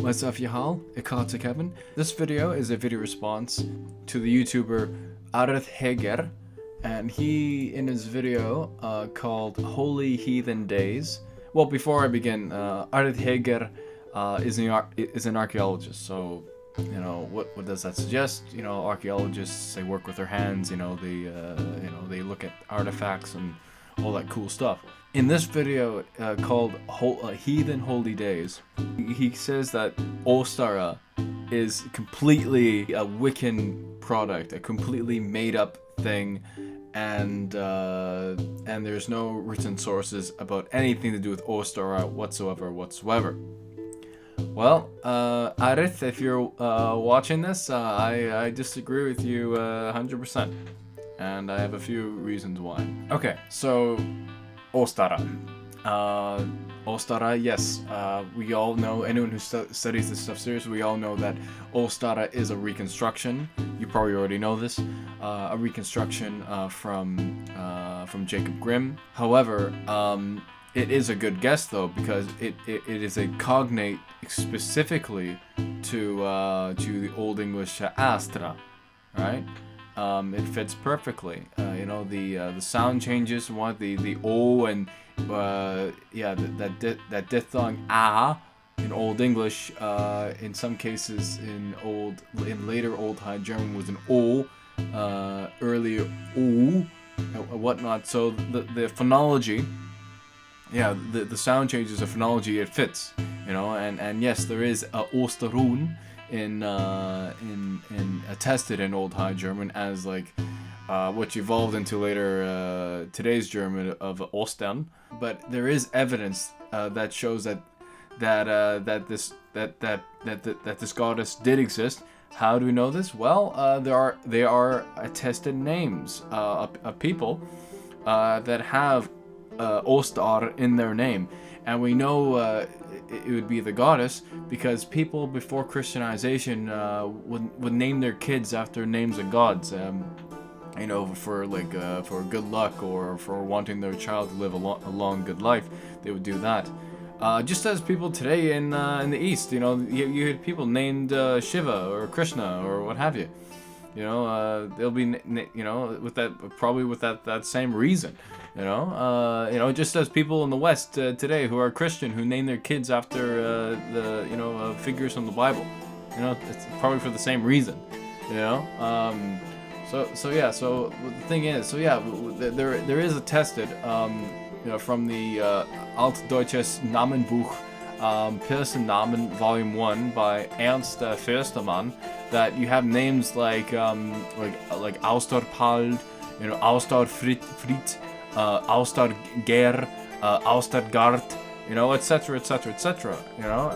myself Yahal, Ikata Kevin. This video is a video response to the YouTuber Arith Härger, and he, in his video called Holy Heathen Days. Well, before I begin, Arith Härger is an archaeologist, so you know what does that suggest? You know, archaeologists, they work with their hands. You know, they look at artifacts and all that cool stuff. In this video called Heathen Holy Days, he says that Ostara is completely a Wiccan product, a completely made up thing, and there's no written sources about anything to do with Ostara whatsoever. Well, Arith, if you're watching this, I disagree with you 100%, and I have a few reasons why. Okay, so Ostara. Ostara, yes, we all know, anyone who studies this stuff seriously, we all know that Ostara is a reconstruction. You probably already know this. A reconstruction from Jacob Grimm. However, it is a good guess though, because it is a cognate specifically to the Old English Astra, right? It fits perfectly. You know, the sound changes, the O and that diphthong ah in Old English, in some cases in later Old High German was an O, earlier O, and whatnot. So the phonology, the sound changes, the phonology, it fits, you know, and yes, there is a Osterun in attested in Old High German as like which evolved into later today's German of Ostern, but there is evidence that shows that this goddess did exist. How do we know this? Well, there are attested names of people that have Ostar in their name, and we know it would be the goddess because people before Christianization would name their kids after names of gods. You know, for good luck or for wanting their child to live a long good life, they would do that. Just as people today in the East, you know, you had people named Shiva or Krishna or what have you. You know, they'll be, you know, with that same reason. You know, just as people in the West today who are Christian who name their kids after the figures from the Bible. You know, it's probably for the same reason. You know. So the thing is, there is attested, you know, from the Altdeutsches Namenbuch, Personennamen, Volume 1 by Ernst Förstermann, that you have names like Austerpald, you know, Austerfrit, Austerger, Austergard, you know, etc., you know.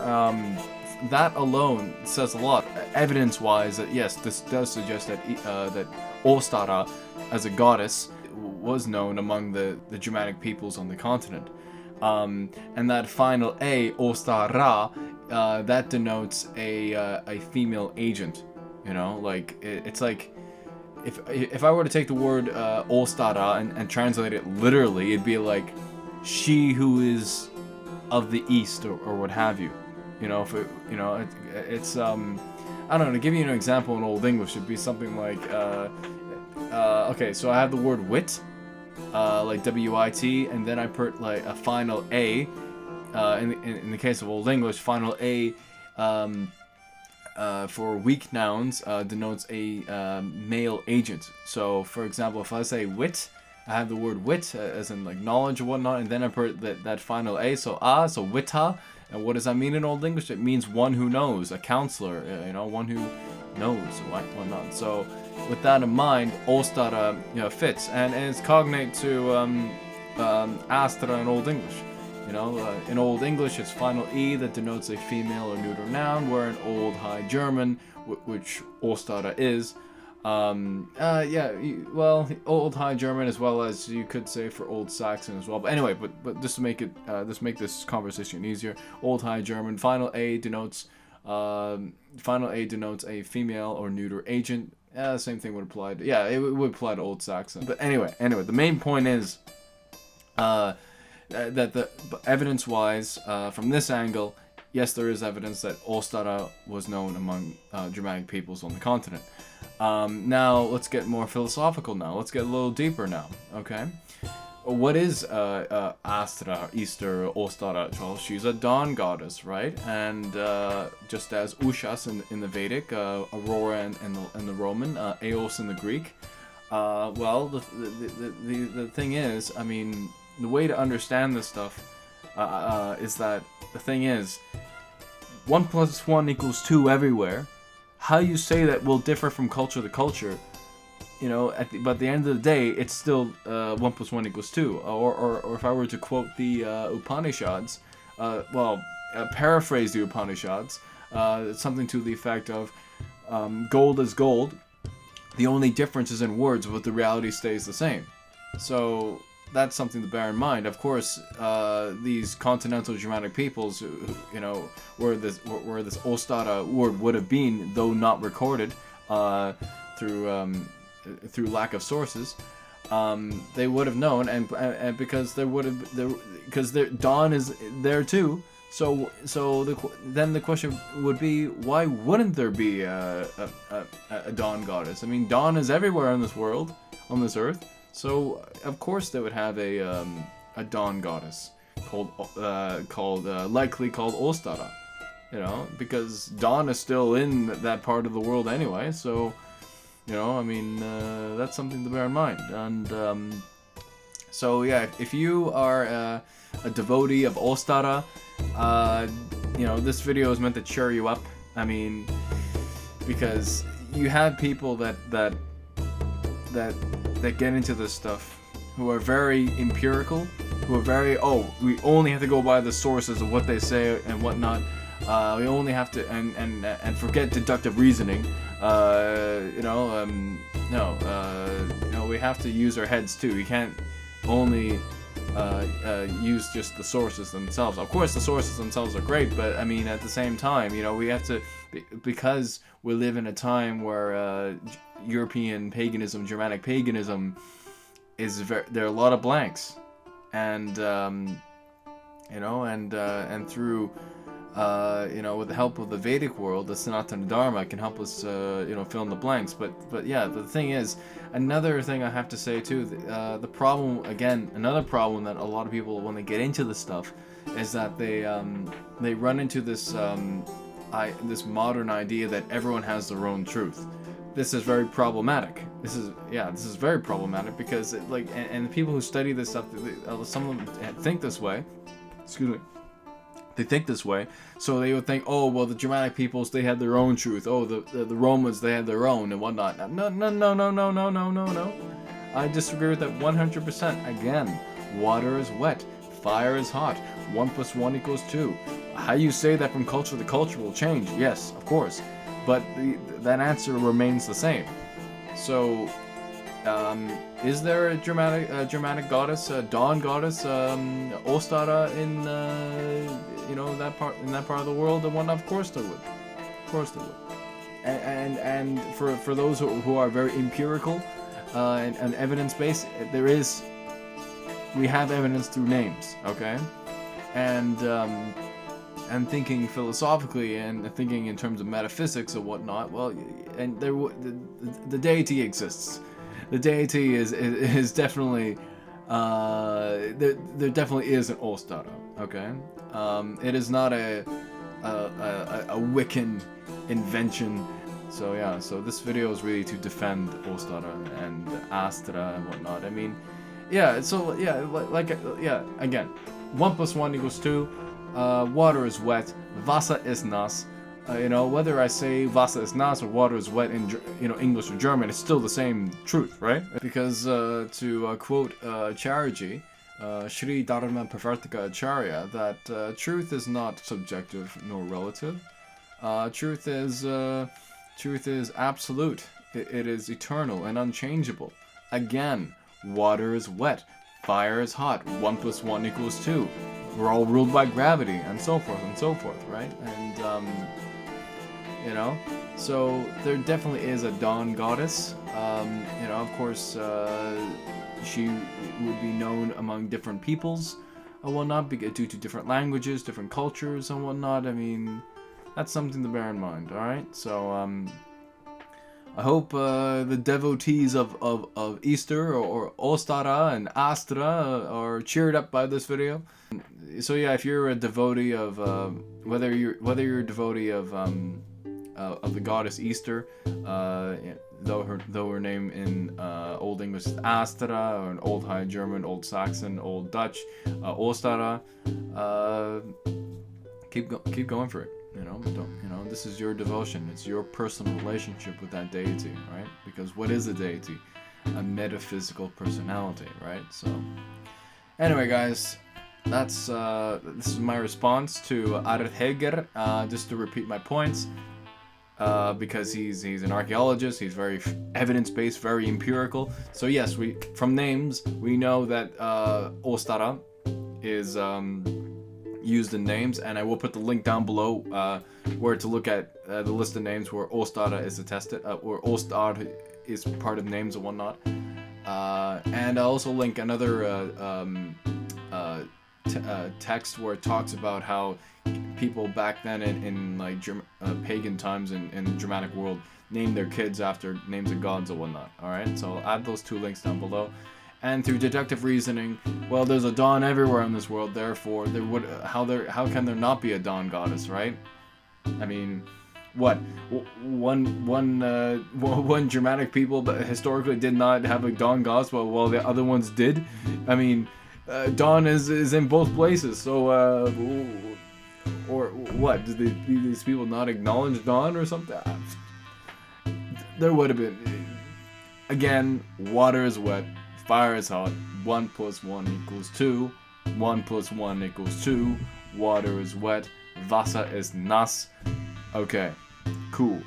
That alone says a lot, evidence-wise, that yes, this does suggest that that Ostara, as a goddess, was known among the Germanic peoples on the continent. And that final A, Ostara, that denotes a female agent. You know, like it's like if I were to take the word Ostara and translate it literally, it'd be like she who is of the East or what have you. You know, if it's I don't know, to give you an example in Old English, it'd be something like okay, so I have the word wit, like W-I-T, and then I put like a final A, in the case of Old English, final A for weak nouns denotes a male agent. So for example, if I say wit, I have the word wit as in like knowledge or whatnot, and then I put that final A, so wita. And what does that mean in Old English? It means one who knows, a counselor, you know, one who knows whatnot. So with that in mind, Ostara, you know, fits, and it's cognate to Astra in Old English. You know, in Old English, it's final E that denotes a female or neuter noun, where in Old High German, which Ostara is, Old High German, as well as you could say for Old Saxon as well. But anyway, but just to make it, make this conversation easier, Old High German, final A denotes a female or neuter agent. Same thing would apply to, it would apply to Old Saxon. But anyway, the main point is that the evidence-wise, from this angle, yes, there is evidence that Ostara was known among Germanic peoples on the continent. Now, let's get more philosophical now. Let's get a little deeper now, okay? What is Astra, Easter, Ostara? Well, she's a dawn goddess, right? And just as Ushas in the Vedic, Aurora in the Roman, Eos in the Greek. Well, the thing is, I mean, the way to understand this stuff is that the thing is, 1 + 1 = 2 everywhere. How you say that will differ from culture to culture. You know, but at the end of the day, it's still 1 + 1 = 2. Or if I were to quote the Upanishads, paraphrase the Upanishads, it's something to the effect of, gold is gold. The only difference is in words, but the reality stays the same. So that's something to bear in mind. Of course, these continental Germanic peoples, you know, where this Ostara word would have been, though not recorded through lack of sources, they would have known, and because because dawn is there too. So then the question would be, why wouldn't there be a dawn goddess? I mean, dawn is everywhere in this world, on this earth. So of course they would have a dawn goddess likely called Ostara. You know, because dawn is still in that part of the world anyway. So, you know, I mean, that's something to bear in mind. And so yeah, if you are a devotee of Ostara, you know, this video is meant to cheer you up. I mean, because you have people that get into this stuff who are very empirical, who are very, we only have to go by the sources of what they say and whatnot. We only have to and forget deductive reasoning. You know, we have to use our heads too. We can't only use just the sources themselves. Of course, the sources themselves are great, but I mean, at the same time, you know, we have to, because we live in a time where European paganism, Germanic paganism, there are a lot of blanks, and you know, and through you know, with the help of the Vedic world, the Sanatana Dharma can help us, you know, fill in the blanks. But yeah, the thing is, another thing I have to say too, the problem, again, another problem that a lot of people, when they get into this stuff, is that they run into this this modern idea that everyone has their own truth. This is very problematic. This is very problematic, because and the people who study this stuff, some of them think this way. Excuse me. They think this way, so they would think, oh, well, the Germanic peoples, they had their own truth. Oh, the Romans, they had their own and whatnot. No. I disagree with that 100%. Again, water is wet, fire is hot. 1 + 1 = 2. How you say that from culture to culture will change. Yes, of course, but that answer remains the same. So, is there a Germanic goddess, a dawn goddess, Ostara in you know, that part of the world and whatnot? Of course there would. Of course there would. And for those who are very empirical and evidence based, we have evidence through names, okay? And thinking philosophically and thinking in terms of metaphysics and whatnot, well, and the deity exists. The deity is definitely there definitely is an Ostara, okay? It is not a Wiccan invention. So yeah, so this video is really to defend Ostara and Astra and whatnot. I mean, yeah, so yeah, again, 1 + 1 = 2. Water is wet. Wasser ist nass. You know, whether I say Wasser ist nass or water is wet in, you know, English or German, it's still the same truth, right? Because to quote Chariji, Sri Dharma Pravartika Acharya, that truth is not subjective nor relative. Truth is absolute. It is eternal and unchangeable. Again, water is wet, fire is hot. 1 + 1 = 2. We're all ruled by gravity, and so forth, right? And you know, so there definitely is a dawn goddess. You know, of course, she would be known among different peoples. and whatnot, due to different languages, different cultures, and whatnot. I mean, that's something to bear in mind. All right, so I hope the devotees of Easter or Ostara and Astra are cheered up by this video. So yeah, if you're a devotee of whether you're a devotee of the goddess Easter, though her name in Old English is Astra, or in Old High German, Old Saxon, Old Dutch, Ostara, keep going for it. This is your devotion. It's your personal relationship with that deity, right? Because what is a deity? A metaphysical personality, right? So, anyway, guys, that's this is my response to Arith Härger. Just to repeat my points, because he's an archaeologist. He's very evidence-based, very empirical. So yes, from names we know that Ostara is used in names, and I will put the link down below where to look at the list of names where Ostara is attested, where Ostar is part of names and whatnot. And I'll also link another text where it talks about how people back then in like pagan times in the Germanic world named their kids after names of gods and whatnot. All right, so I'll add those 2 links down below. And through deductive reasoning, well, there's a dawn everywhere in this world. Therefore, how can there not be a dawn goddess, right? I mean, what? One Germanic people historically did not have a dawn goddess, while the other ones did. I mean, dawn is in both places. So, or what? Did these people not acknowledge dawn or something? There would have been. Again, water is wet. Fire is hot. 1 + 1 = 2. 1 + 1 = 2. Water is wet. Wasser ist nass. Okay, cool.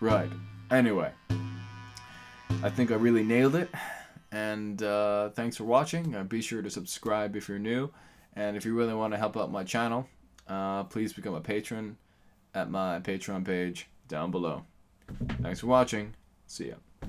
Right. Anyway, I think I really nailed it. And thanks for watching. Be sure to subscribe if you're new. And if you really want to help out my channel, please become a patron at my Patreon page down below. Thanks for watching. See ya.